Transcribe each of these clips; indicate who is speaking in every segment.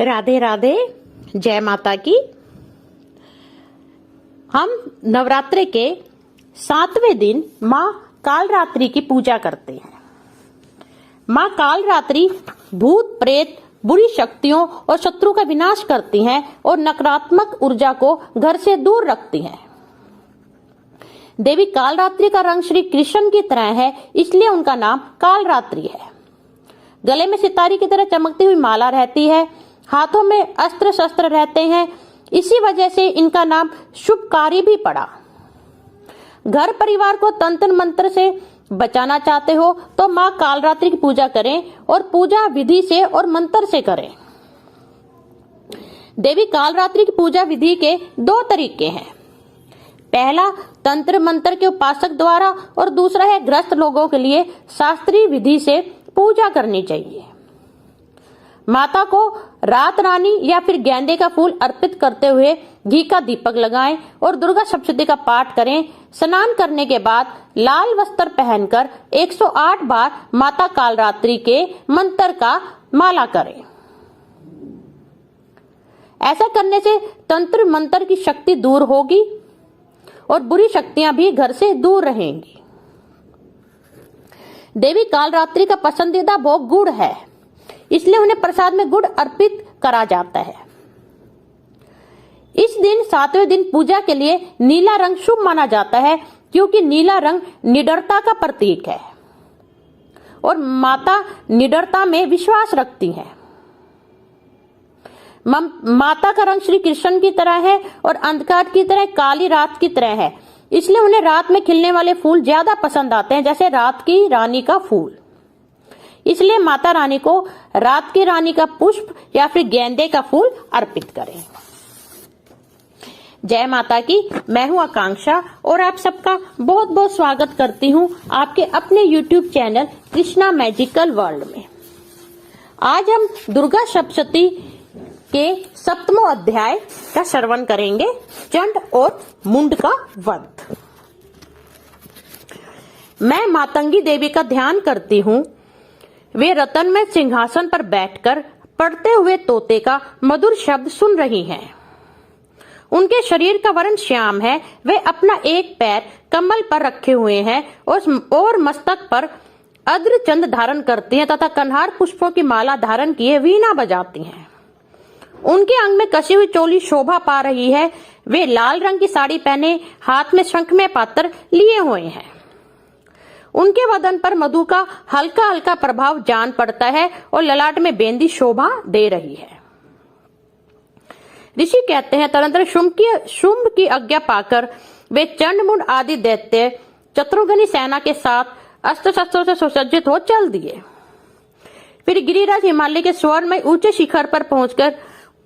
Speaker 1: राधे राधे, जय माता की। हम नवरात्रि के 7वें दिन माँ कालरात्रि की पूजा करते हैं। माँ कालरात्रि भूत प्रेत, बुरी शक्तियों और शत्रु का विनाश करती हैं और नकारात्मक ऊर्जा को घर से दूर रखती हैं। देवी कालरात्रि का रंग श्री कृष्ण की तरह है, इसलिए उनका नाम कालरात्रि है। गले में सितारे की तरह चमकती हुई माला रहती है, हाथों में अस्त्र शस्त्र रहते हैं, इसी वजह से इनका नाम शुभकारी भी पड़ा। घर परिवार को तंत्र मंत्र से बचाना चाहते हो तो माँ कालरात्रि की पूजा करें और पूजा विधि से और मंत्र से करें। देवी कालरात्रि की पूजा विधि के 2 तरीके हैं। पहला तंत्र मंत्र के उपासक द्वारा और दूसरा है ग्रस्त लोगों के लिए शास्त्रीय विधि से पूजा करनी चाहिए। माता को रात रानी या फिर गेंदे का फूल अर्पित करते हुए घी का दीपक लगाएं और दुर्गा सप्तशती का पाठ करें। स्नान करने के बाद लाल वस्त्र पहनकर 108 बार माता कालरात्रि के मंत्र का माला करें। ऐसा करने से तंत्र मंत्र की शक्ति दूर होगी और बुरी शक्तियां भी घर से दूर रहेंगी। देवी कालरात्रि का पसंदीदा भोग गुड़ है, इसलिए उन्हें प्रसाद में गुड़ अर्पित करा जाता है। इस दिन 7वें दिन पूजा के लिए नीला रंग शुभ माना जाता है, क्योंकि नीला रंग निडरता का प्रतीक है और माता निडरता में विश्वास रखती है। माता का रंग श्री कृष्ण की तरह है और अंधकार की तरह काली रात की तरह है, इसलिए उन्हें रात में खिलने वाले फूल ज्यादा पसंद आते हैं, जैसे रात की रानी का फूल। इसलिए माता रानी को रात की रानी का पुष्प या फिर गेंदे का फूल अर्पित करें। जय माता की। मैं हूं आकांक्षा और आप सबका बहुत बहुत स्वागत करती हूं आपके अपने YouTube channel Krishna magical world में। आज हम दुर्गा सप्तशती के 7वां अध्याय का श्रवण करेंगे, चंड और मुंड का वध। मैं मातंगी देवी का ध्यान करती हूँ। वे रतन में सिंहासन पर बैठकर पढ़ते हुए तोते का मधुर शब्द सुन रही हैं। उनके शरीर का वर्ण श्याम है। वे अपना एक पैर कमल पर रखे हुए हैं और मस्तक पर अद्रचंद धारण करती हैं तथा कन्हार पुष्पों की माला धारण किए वीणा बजाती हैं। उनके अंग में कसी हुई चोली शोभा पा रही है। वे लाल रंग की साड़ी पहने हाथ में शंख में पात्र लिए हुए हैं। उनके वदन पर मधु का हल्का हल्का प्रभाव जान पड़ता है और ललाट में बेंदी शोभा दे रही है। ऋषि कहते हैं तदनंतर शुंभ की आज्ञा पाकर वे चंड मुंड आदि दैत्य चतुर्गनी सेना के साथ अस्त्र शस्त्रों से सुसज्जित हो चल दिए। फिर गिरिराज हिमालय के स्वर्ण में ऊंचे शिखर पर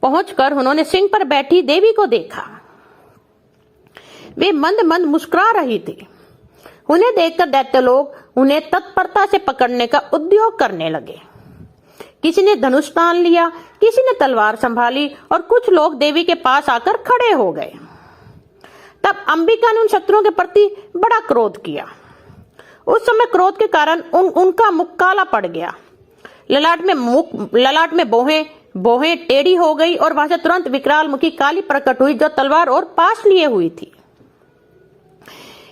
Speaker 1: पहुंचकर उन्होंने सिंह पर बैठी देवी को देखा। वे मंद मंद मुस्कुरा रही थी। उन्हें देखकर दैत्य लोग उन्हें तत्परता से पकड़ने का उद्योग करने लगे। किसी ने धनुष तान लिया, किसी ने तलवार संभाली और कुछ लोग देवी के पास आकर खड़े हो गए। तब अंबिका ने उन शत्रुओं के प्रति बड़ा क्रोध किया। उस समय क्रोध के कारण उनका मुख काला पड़ गया। ललाट में बोहें टेढ़ी हो गई और वहां से तुरंत विकराल मुखी काली प्रकट हुई, जो तलवार और पास लिए हुई थी।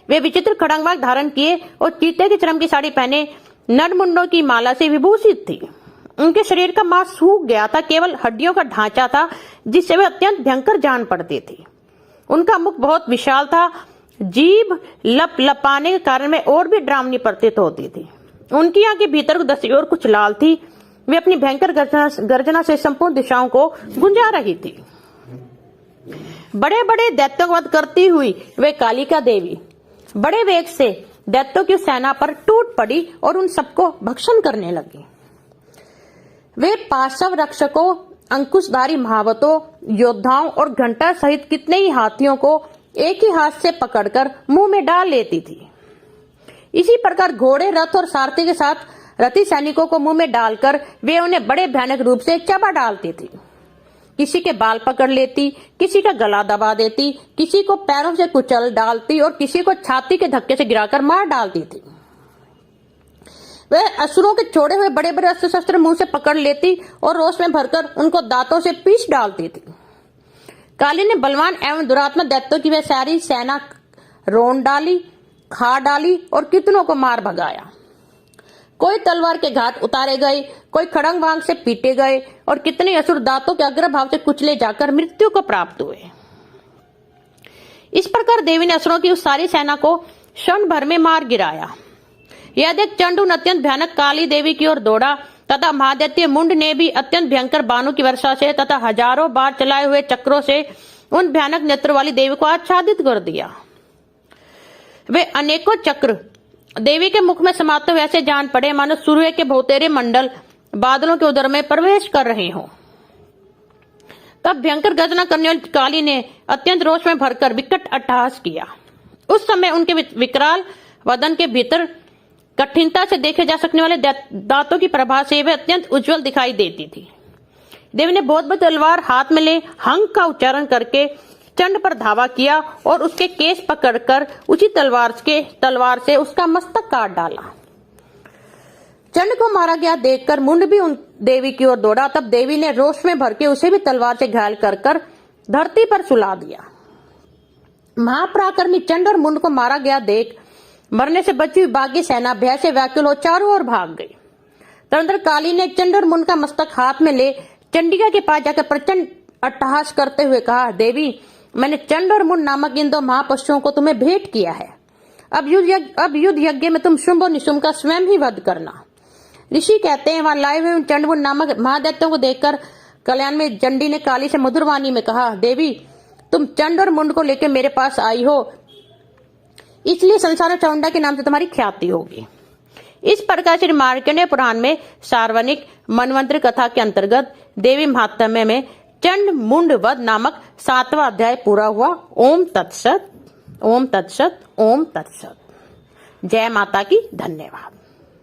Speaker 1: वे विचित्र खड़ंगवाग धारण किए और चीते की चरम की साड़ी पहने नरमुंडों की माला से विभूषित थी। उनके शरीर का मांस सूख गया था, केवल हड्डियों का ढांचा था, जिससे वे अत्यंत भयंकर जान पड़ती थी। उनका मुख बहुत विशाल था, जीभ लपाने के कारण में और भी डरावनी प्रतीत होती थी। उनकी आंखें भीतर को दसी और कुछ लाल थी। वे अपनी भयंकर गर्जना से संपूर्ण दिशाओं को गुंजा रही थी। बड़े बड़े दैत्यों को वध करती हुई वे कालिका देवी बड़े वेग से दैत्यों की सेना पर टूट पड़ी और उन सबको भक्षण करने लगी। वे पार्श्व रक्षकों, अंकुशधारी महावतों, योद्धाओं और घंटा सहित कितने ही हाथियों को एक ही हाथ से पकड़कर मुंह में डाल लेती थी। इसी प्रकार घोड़े, रथ और सारथी के साथ रथी सैनिकों को मुंह में डालकर वे उन्हें बड़े भयानक रूप से चबा डालती थी। किसी के बाल पकड़ लेती, किसी का गला दबा देती, किसी को पैरों से कुचल डालती और किसी को छाती के धक्के से गिराकर मार डालती थी। वह असुरों के छोड़े हुए बड़े बड़े अस्त्र शस्त्र मुंह से पकड़ लेती और रोष में भरकर उनको दांतों से पीस डालती थी। काली ने बलवान एवं दुरात्मा दैत्यों की वह सारी सेना रोन डाली, खा डाली और कितनों को मार भगाया। कोई तलवार के घाट उतारे गए, कोई खड़ंग वांग से पीटे गए और कितने असुर दांतों के अग्रभाग से कुचले जाकर मृत्यु को प्राप्त हुए। इस प्रकार देवी ने असुरों की उस सारी सेना को क्षण भर में मार गिराया। यह देख चंडून अत्यंत भयानक काली देवी की ओर दौड़ा तथा महादैत्य मुंड ने भी अत्यंत भयंकर बाणों की वर्षा से तथा हजारों बार चलाए हुए चक्रों से उन भयानक नेत्र वाली देवी को आच्छादित कर दिया। वे अनेकों चक्र देवी के मुख में समाते हुए ऐसे जान पड़े मानो सूर्य के बहुतेरे मंडल बादलों के उदर में प्रवेश कर रहे हों। तब भयंकर गर्जना करने वाली काली ने अत्यंत रोष में भरकर विकट अट्टहास किया। उस समय उनके विकराल वदन के भीतर कठिनता से देखे जा सकने वाले दांतों की प्रभा से वे अत्यंत उज्जवल दिखाई देती थी। देवी ने बहुत बड़ी तलवार हाथ में ले हंग का उच्चारण करके चंड पर धावा किया और उसके केस पकड़कर उसी तलवार से उसका मस्तक काट डाला। चंड को मारा गया देखकर मुंड भी उन देवी की ओर दौड़ा। तब देवी ने रोष में भर के उसे भी तलवार से घायल कर धरती पर सुला दिया। महापराक्रमी चंड और मुंड को मारा गया देख मरने से बची हुई बागी सेना भय से व्याकुल हो चारों ओर भाग गई। तदनंतर काली ने चंड और मुंड का मस्तक हाथ में ले चंडिका के पास जाकर प्रचंड अट्टहास करते हुए कहा, देवी, मैंने चंड और मुंड नामक इन दो महापशुओं को तुम्हें भेंट किया है। अब युद्ध यज्ञ में तुम शुंभ और निशुंभ का स्वयं ही वध करना। ऋषि कहते हैं, वहां लाए हुए चंड मुंड नामक महादैत्यों को देखकर कल्याण में चंडी ने काली से मधुर वाणी में कहा, देवी, तुम चंड और मुंड को लेकर मेरे पास आई हो, इसलिए संसार चामुंडा के नाम से तुम्हारी ख्याति होगी। इस प्रकार श्री मार्कंडेय पुराण में सार्वनिक मनवंतर कथा के अंतर्गत देवी महात्म्य में चंड मुंड वध नामक 7वां अध्याय पूरा हुआ। ओम तत्सत, ओम तत्सत, ओम तत्सत। जय माता की। धन्यवाद।